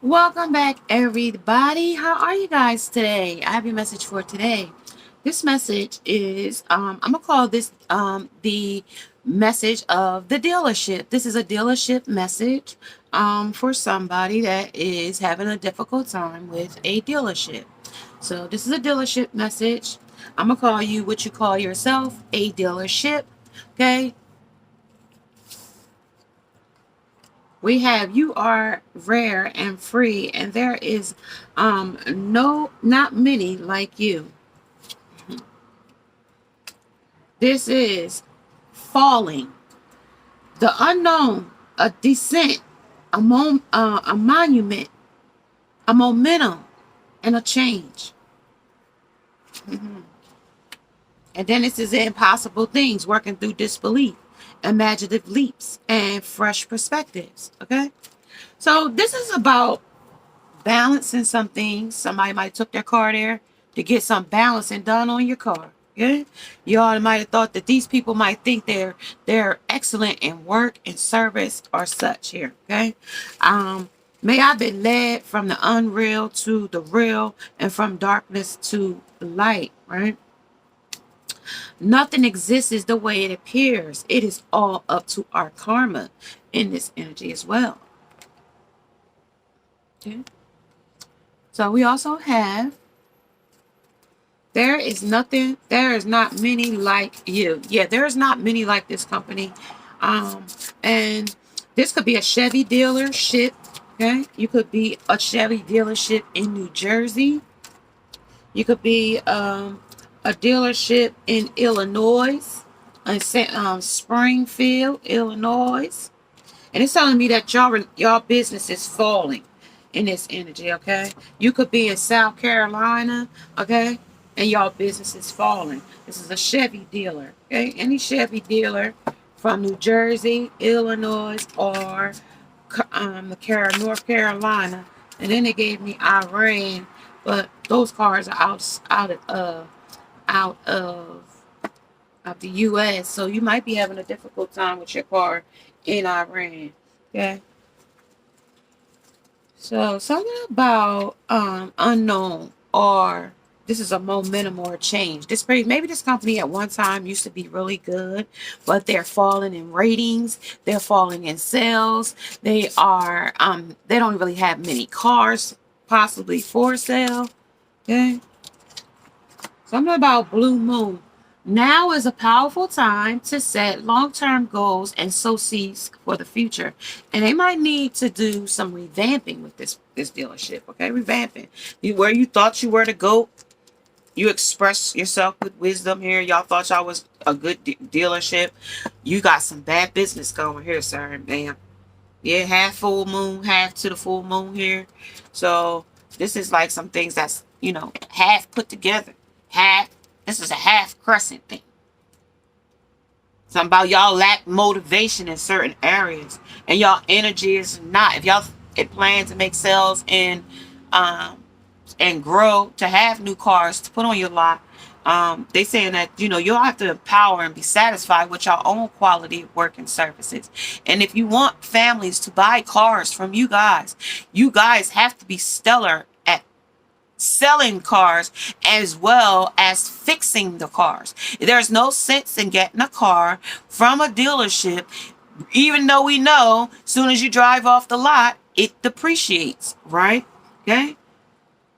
Welcome back, everybody. How are you guys today? I have your message for today. This message is I'm gonna call this the message of the dealership. This is a dealership message for somebody that is having a difficult time with a dealership. So this is a dealership message. I'm gonna call you what you call yourself, a dealership. Okay, we have you are rare and free, and there is not many like you. This is falling, the unknown, a descent, a monument, a momentum, and a change. And then this is impossible things, working through disbelief, imaginative leaps, and fresh perspectives. Okay, so this is about balancing some things. Somebody might took their car there to get some balancing done on your car. Yeah, y'all might have thought that these people might think they're excellent in work and service or such here. Okay, may I be led from the unreal to the real and from darkness to light. Right, nothing exists as the way it appears. It is all up to our karma in this energy as well. Okay, so we also have there is not many like you. Yeah, there is not many like this company. And this could be a Chevy dealership. Okay. You could be a Chevy dealership in New Jersey. You could be a dealership in Illinois, Springfield, Illinois. And it's telling me that y'all business is falling in this energy, okay? You could be in South Carolina, okay? And y'all business is falling. This is a Chevy dealer, okay? Any Chevy dealer from New Jersey, Illinois, or North Carolina. And then they gave me Iran, but those cars are out of the U.S. So you might be having a difficult time with your car in Iran. Okay. So something about unknown, or this is a momentum or a change. Maybe this company at one time used to be really good, but they're falling in ratings, they're falling in sales. They don't really have many cars possibly for sale. Okay. Something about blue moon. Now is a powerful time to set long-term goals and sow seeds for the future. And they might need to do some revamping with this dealership. Okay, revamping. Where you thought you were to go, you express yourself with wisdom here. Y'all thought y'all was a good dealership. You got some bad business going here, sir, ma'am. Yeah, half full moon, half to the full moon here. So this is like some things that's, half put together. Half, this is a half crescent thing. Something about y'all lack motivation in certain areas. And y'all energy is not. If y'all plan to make sales and grow to have new cars to put on your lot, they saying that you'll have to empower and be satisfied with your own quality of work and services. And if you want families to buy cars from you guys have to be stellar at selling cars as well as fixing the cars. There's no sense in getting a car from a dealership, even though we know as soon as you drive off the lot it depreciates, right? Okay,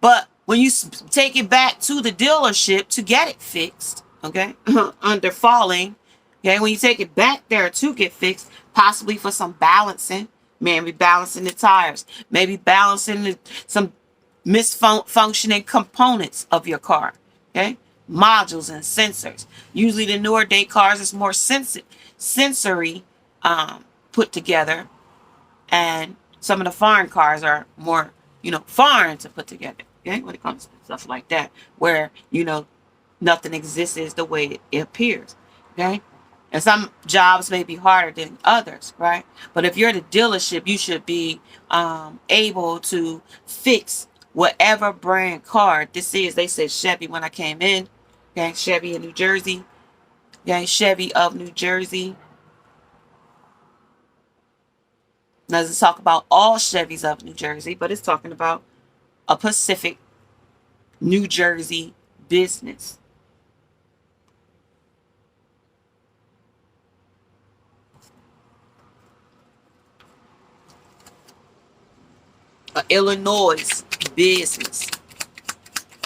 but when you take it back to the dealership to get it fixed, okay, under falling, okay, when you take it back there to get fixed, possibly for some balancing, maybe balancing the tires, maybe balancing some misfunctioning components of your car, okay, modules and sensors. Usually the newer day cars is more sensory put together, and some of the foreign cars are more, foreign to put together. Okay, when it comes to stuff like that, where nothing exists as the way it appears. Okay, and some jobs may be harder than others, right? But if you're at a dealership, you should be able to fix whatever brand car this is. They said Chevy when I came in. Okay, Chevy in New Jersey. Okay, Chevy of New Jersey. Doesn't talk about all Chevys of New Jersey, but it's talking about a Pacific New Jersey business. A Illinois business.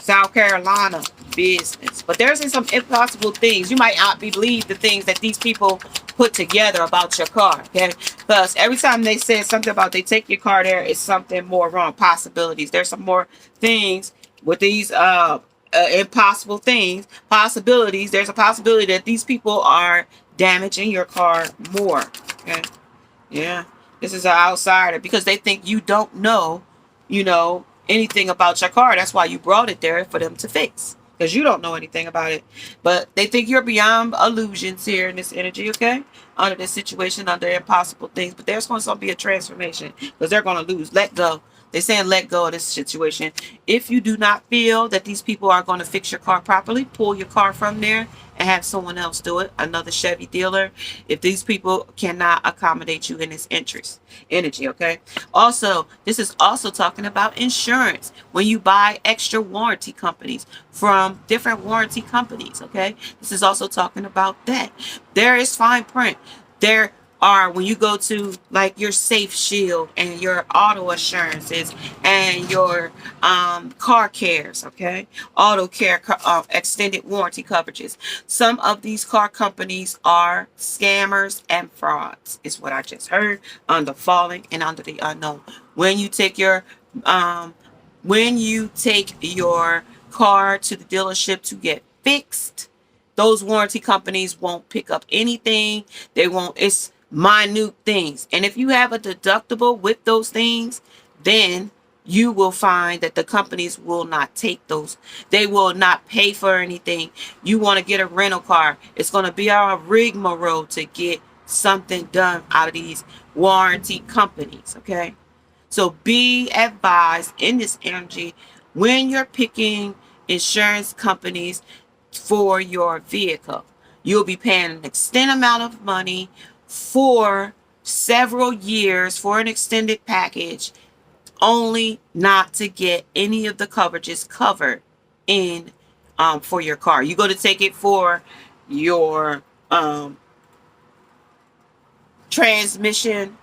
South Carolina business. But there's some impossible things. You might not believe the things that these people put together about your car. Okay. Because every time they say something about they take your car there, it's something more wrong. Possibilities. There's some more things with these impossible things, possibilities. There's a possibility that these people are damaging your car more. Okay. Yeah. This is an outsider because they think you don't know, anything about your car. That's why you brought it there for them to fix. Because you don't know anything about it. But they think you're beyond illusions here in this energy, okay? Under this situation, under impossible things. But there's going to be a transformation because they're going to lose. Let go. They're saying let go of this situation. If you do not feel that these people are going to fix your car properly, pull your car from there and have someone else do it, another Chevy dealer, if these people cannot accommodate you in this energy, okay? Also, this is also talking about insurance. When you buy extra warranty companies from different warranty companies, okay? This is also talking about that. There is fine print. There are, when you go to like your Safe Shield and your auto assurances and your car cares, okay, auto care, extended warranty coverages. Some of these car companies are scammers and frauds, is what I just heard, under falling and under the unknown. When you take your um when you take your car to the dealership to get fixed, those warranty companies won't pick up anything. They won't. It's minute things. And if you have a deductible with those things, then you will find that the companies will not take those. They will not pay for anything. You want to get a rental car, it's going to be our rigmarole to get something done out of these warranty companies, okay? So be advised in this energy when you're picking insurance companies for your vehicle. You'll be paying an extended amount of money for several years for an extended package, only not to get any of the coverages covered in for your car. You go to take it for your transmission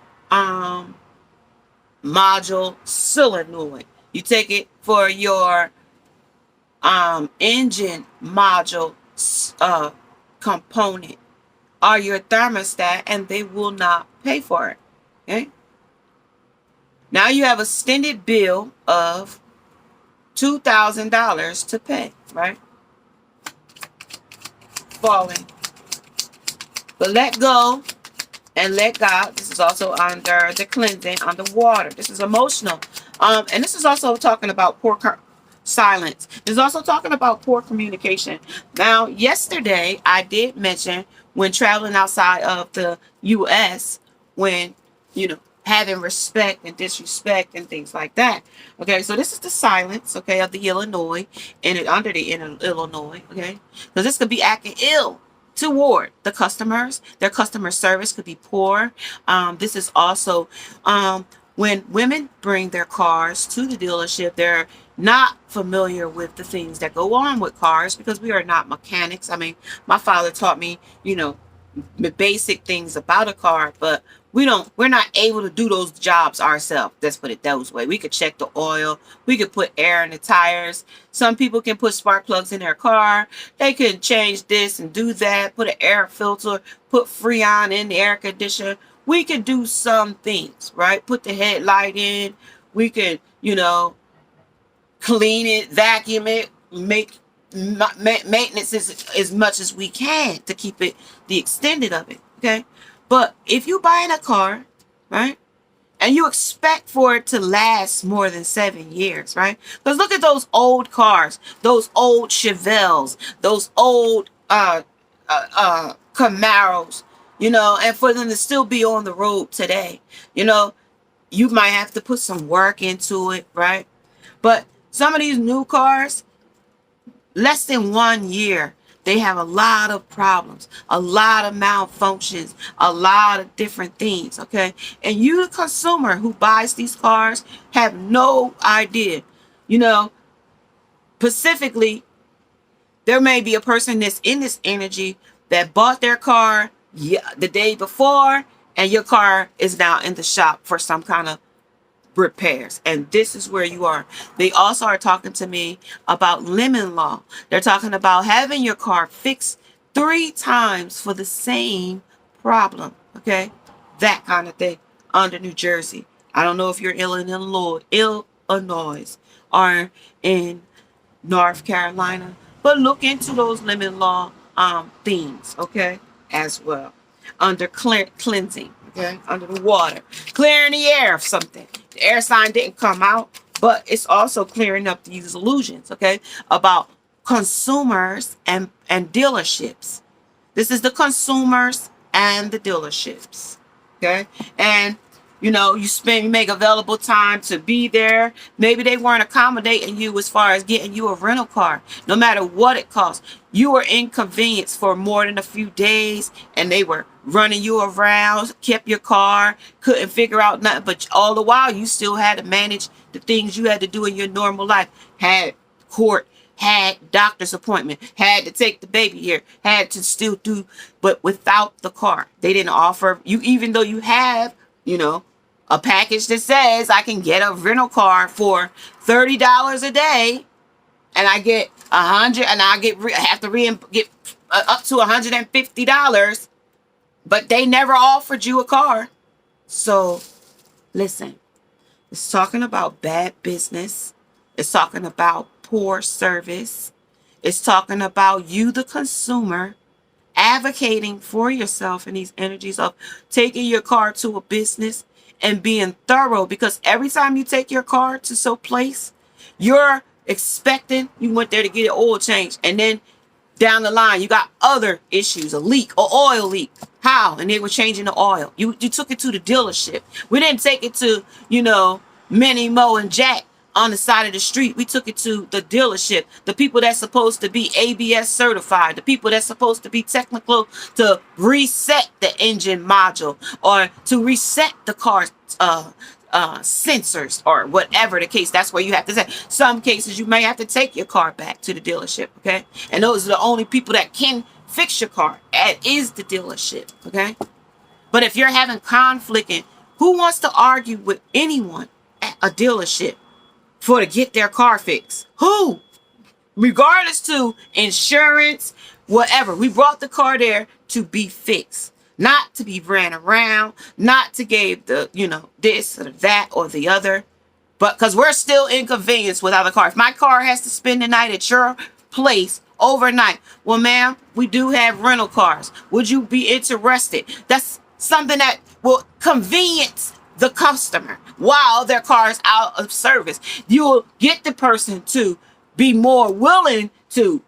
module solenoid. You take it for your engine module component or your thermostat, and they will not pay for it. Okay. Now you have a extended bill of $2,000 to pay, right? Falling. But let go and let God. This is also under the cleansing, under water. This is emotional. And this is also talking about poor silence. This is also talking about poor communication. Now, yesterday, I did mention when traveling outside of the U.S., when, having respect and disrespect and things like that. Okay, so this is the silence, okay, of the Illinois, and it under the Illinois, okay? Because this could be acting ill toward the customers. Their customer service could be poor. This is also when women bring their cars to the dealership, they're not familiar with the things that go on with cars because we are not mechanics. I mean, my father taught me, the basic things about a car, but we're not able to do those jobs ourselves. Let's put it those way. We could check the oil. We could put air in the tires. Some people can put spark plugs in their car. They can change this and do that, put an air filter, put Freon in the air conditioner. We could do some things, right? Put the headlight in. We could, clean it, vacuum it, make maintenance as much as we can to keep it the extended of it, okay? But if you buying a car, right, and you expect for it to last more than 7 years, right? Because look at those old cars, those old Chevelles, those old Camaros, and for them to still be on the road today, you might have to put some work into it, right? But some of these new cars, less than 1 year, They have a lot of problems, a lot of malfunctions, a lot of different things, okay? And you, the consumer who buys these cars, have no idea. You know, specifically, there may be a person that's in this energy that bought their car the day before, and your car is now in the shop for some kind of repairs, and this is where you are. They also are talking to me about lemon law. They're talking about having your car fixed 3 times for the same problem, okay? That kind of thing under New Jersey. I don't know if you're Illinois or in North Carolina, but look into those lemon law things, okay, as well. Under cleansing, okay, under the water, clearing the air of something. The air sign didn't come out, but it's also clearing up these illusions, okay, about consumers and dealerships. This is the consumers and the dealerships, okay, and you make available time to be there. Maybe they weren't accommodating you as far as getting you a rental car, no matter what it costs. You were inconvenienced for more than a few days, and they were running you around, kept your car, couldn't figure out nothing. But all the while, you still had to manage the things you had to do in your normal life. Had court, had doctor's appointment, had to take the baby here, had to still do, but without the car. They didn't offer you, even though you have, a package that says I can get a rental car for $30 a day, and I get 100, and I have to get up to $150, but they never offered you a car. So listen, it's talking about bad business. It's talking about poor service. It's talking about you, the consumer, advocating for yourself in these energies of taking your car to a business and being thorough, because every time you take your car to some place, you're expecting, you went there to get an oil change, and then down the line you got other issues, a leak or oil leak. How? And they were changing the oil. You took it to the dealership. We didn't take it to Minnie, Mo, and Jack on the side of the street. We took it to the dealership, the people that's supposed to be ABS certified, the people that's supposed to be technical to reset the engine module or to reset the car's sensors or whatever the case. That's where you have to say. Some cases you may have to take your car back to the dealership, okay? And those are the only people that can fix your car. That is the dealership, okay? But if you're having conflict, and who wants to argue with anyone at a dealership to get their car fixed? Who? Regardless to insurance, whatever. We brought the car there to be fixed, not to be ran around, not to give the, this or that or the other, but because we're still inconvenienced without a car. If my car has to spend the night at your place overnight, well, ma'am, we do have rental cars. Would you be interested? That's something that will convenience the customer while their car is out of service. You'll get the person to be more willing to,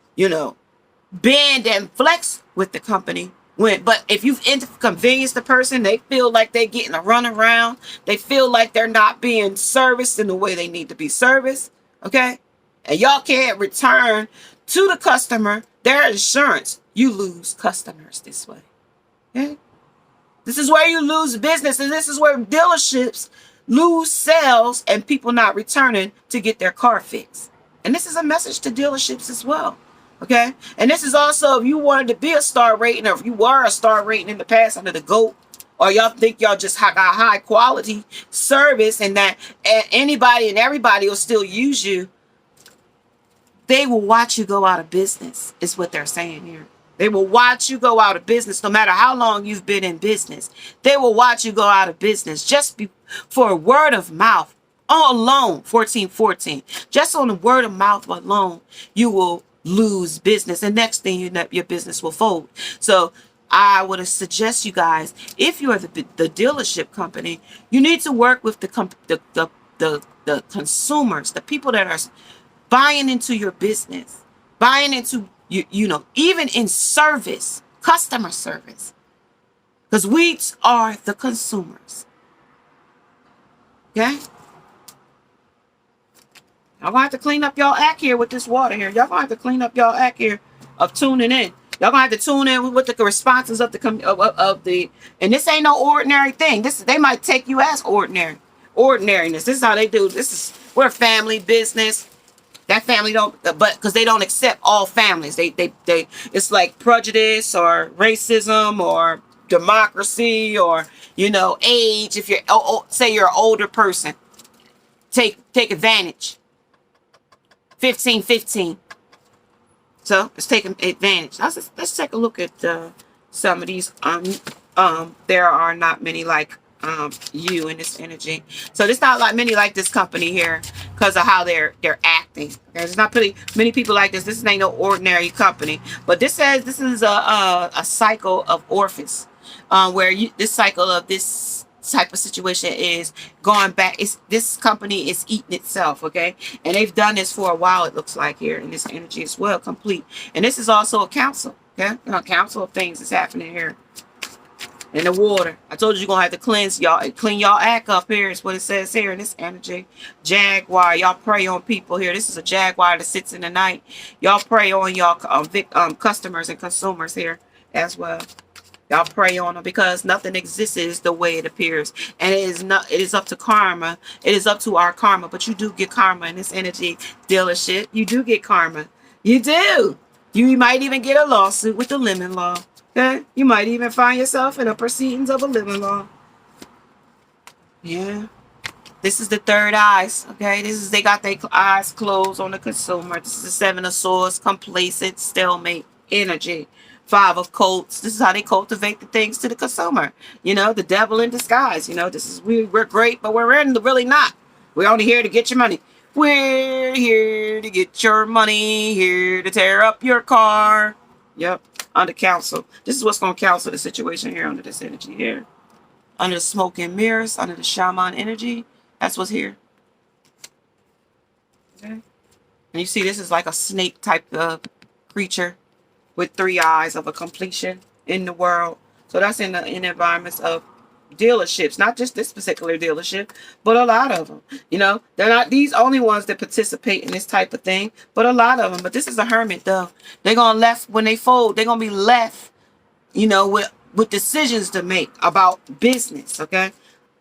bend and flex with the company. But if you've inconvenienced the person, they feel like they're getting a runaround. They feel like they're not being serviced in the way they need to be serviced. Okay? And y'all can't return to the customer their insurance. You lose customers this way. Okay? This is where you lose business, and this is where dealerships lose sales and people not returning to get their car fixed. And this is a message to dealerships as well, okay? And this is also if you wanted to be a star rating, or if you were a star rating in the past under the GOAT, or y'all think y'all just got high quality service and that anybody and everybody will still use you, they will watch you go out of business, is what they're saying here. They will watch you go out of business no matter how long you've been in business. They will watch you go out of business just for word of mouth alone. 1414. Just on the word of mouth alone, you will lose business. And next thing you know, your business will fold. So I would suggest you guys, if you are the dealership company, you need to work with the consumers, the people that are buying into your business, buying into even in service, customer service, because we are the consumers. Okay? Y'all gonna have to clean up y'all act here with this water here. Y'all gonna have to clean up y'all act here of tuning in. Y'all gonna have to tune in with the responses of the and this ain't no ordinary thing. They might take you as ordinariness. This is how they do. We're family business. That family don't, but because they don't accept all families. They it's like prejudice or racism or democracy or age. If you're say you're an older person, take advantage. 15. So it's taking advantage. Let's take a look at some of these. There are not many like you in this energy. So there's not like many like this company here because of how they're acting. There's not pretty many people like this. This ain't no ordinary company. But this says this is a cycle of Orpheus, where this cycle of this type of situation is going back. This company is eating itself, okay? And they've done this for a while, it looks like, here in this energy as well, complete. And this is also a council, okay? A council of things is happening here. In the water. I told you you're gonna have to clean y'all act up here. Is what it says here in this energy. Jaguar, y'all prey on people here. This is a jaguar that sits in the night. Y'all prey on y'all customers and consumers here as well. Y'all prey on them because nothing exists the way it appears, and it is up to karma. It is up to our karma. But you do get karma in this energy dealership. You do get karma. You do. You might even get a lawsuit with the lemon law. Okay? You might even find yourself in a proceedings of a living law. Yeah. This is the third eyes. Okay? They got their eyes closed on the consumer. This is the 7 of Swords, complacent, stalemate energy. 5 of Coats. This is how they cultivate the things to the consumer. The devil in disguise. This is we're great, but we're really not. We're only here to get your money. We're here to get your money. Here to tear up your car. Yep. Under counsel. This is what's going to counsel the situation here under this energy here. Under the smoke and mirrors, under the shaman energy. That's what's here. Okay. And you see this is like a snake type of creature with 3 eyes of a completion in the world. So that's in the environments of dealerships, not just this particular dealership, but a lot of them. They're not these only ones that participate in this type of thing, but a lot of them. But this is a hermit, though. They're gonna left when they fold. They're gonna be left, with decisions to make about business. Okay,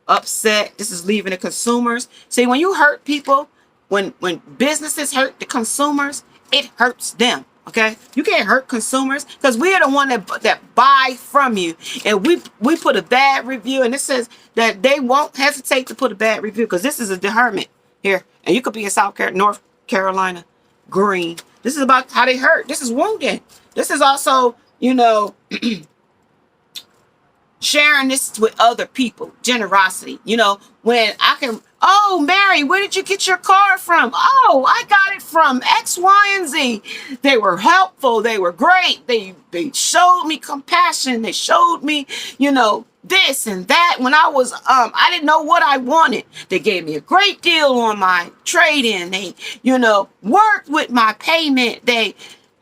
upset. This is leaving the consumers. See, when you hurt people, when businesses hurt the consumers, it hurts them. Okay, you can't hurt consumers because we are the one that buy from you, and we put a bad review, and it says that they won't hesitate to put a bad review because this is a hermit here, and you could be in North Carolina, green. This is about how they hurt. This is wounding. This is also sharing this with other people, generosity. When I can. Oh, Mary, where did you get your car from? Oh, I got it from X, Y, and Z. They were helpful. They were great. They showed me compassion. They showed me, this and that. When I was, I didn't know what I wanted. They gave me a great deal on my trade-in. They, worked with my payment. They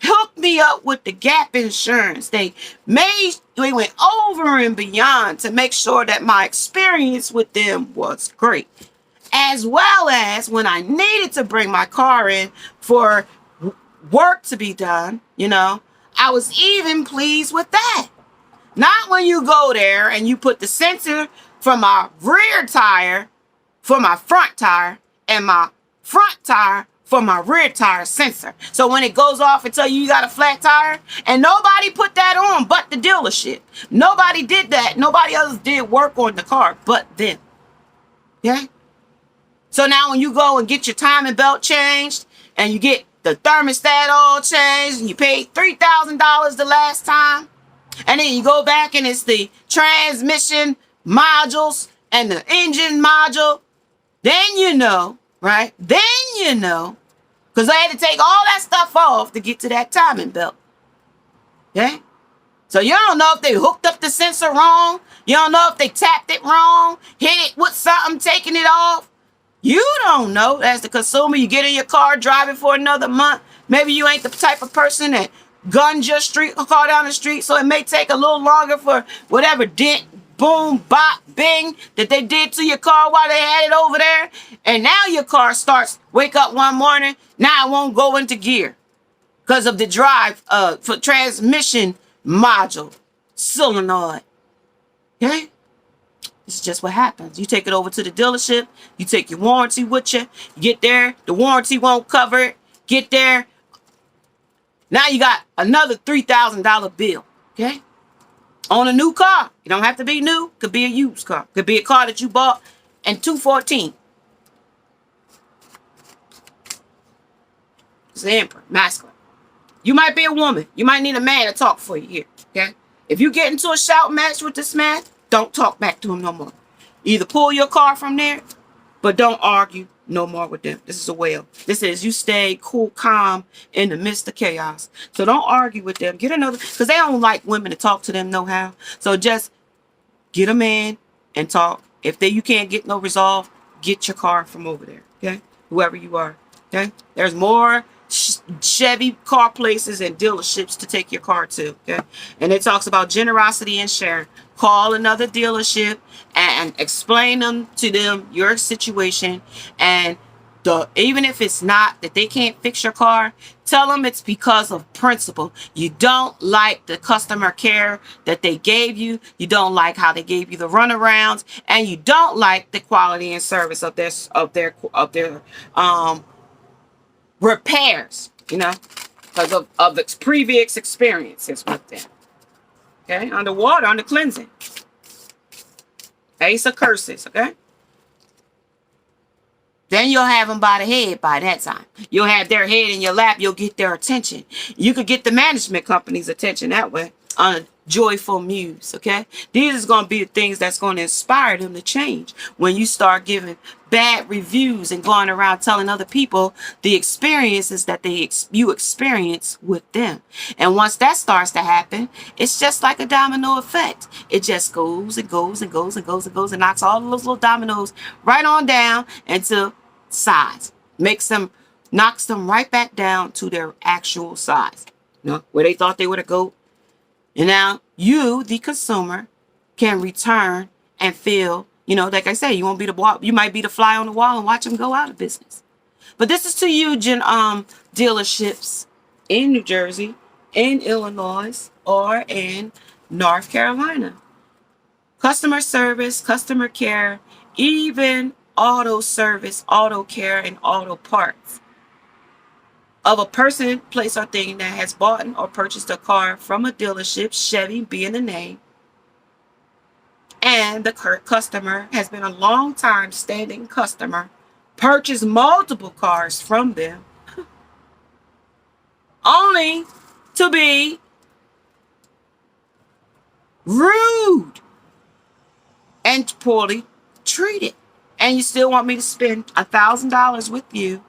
hooked me up with the gap insurance. They went over and beyond to make sure that my experience with them was great. As well as when I needed to bring my car in for work to be done, I was even pleased with that. Not when you go there and you put the sensor from my rear tire for my front tire and my front tire for my rear tire sensor. So when it goes off and tell you got a flat tire, and nobody put that on but the dealership. Nobody did that. Nobody else did work on the car but them. Yeah? So now when you go and get your timing belt changed and you get the thermostat all changed and you paid $3,000 the last time, and then you go back and it's the transmission modules and the engine module, then right? Then because they had to take all that stuff off to get to that timing belt. Okay? So you don't know if they hooked up the sensor wrong. You don't know if they tapped it wrong, hit it with something, taking it off. You don't know. As the consumer, you get in your car, driving for another month. Maybe you ain't the type of person that guns your car down the street, so it may take a little longer for whatever dent, boom, bop, bing that they did to your car while they had it over there. And now your car wake up one morning, now it won't go into gear. because of the drive for transmission module solenoid. Okay? This is just what happens. You take it over to the dealership. You take your warranty with you. You get there. The warranty won't cover it. Get there. Now you got another $3,000 bill. Okay? On a new car. You don't have to be new. Could be a used car. Could be a car that you bought in 2014. It's the emperor, masculine. You might be a woman. You might need a man to talk for you here. Okay? If you get into a shout match with this man, don't talk back to him no more. Either pull your car from there, but don't argue no more with them. This is a whale. This is you stay cool, calm in the midst of chaos. So don't argue with them. Get another, because they don't like women to talk to them no how. So just get a man and talk. If you can't get no resolve, get your car from over there. Okay? Whoever you are. Okay? There's more Chevy car places and dealerships to take your car to. Okay? And it talks about generosity and sharing. Call another dealership and explain to them your situation, and even if it's not that they can't fix your car, tell them it's because of principle. You don't like the customer care that they gave you. You don't like how they gave you the runarounds, and you don't like the quality and service of their repairs. You know, because of its previous experiences with them. Okay, underwater, under cleansing. Ace of curses, okay? Then you'll have them by the head by that time. You'll have their head in your lap. You'll get their attention. You could get the management company's attention that way on a joyful muse, okay? These is going to be the things that's going to inspire them to change when you start giving bad reviews and going around telling other people the experiences that you experience with them. And once that starts to happen, it's just like a domino effect. It just goes and goes and goes and goes and goes and knocks all those little dominoes right on down into size. Knocks them right back down to their actual size. You know, where they thought they were the GOAT. And now you, the consumer, can return and feel, you know, like I say, you might be the fly on the wall and watch them go out of business. But this is to you, dealerships in New Jersey, in Illinois, or in North Carolina. Customer service, customer care, even auto service, auto care, and auto parts. Of a person, place, or thing that has bought or purchased a car from a dealership, Chevy being the name, and the customer has been a long time standing customer, purchased multiple cars from them, only to be rude and poorly treated. And you still want me to spend $1,000 with you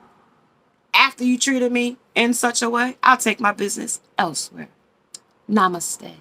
after you treated me in such a way? I'll take my business elsewhere. Namaste.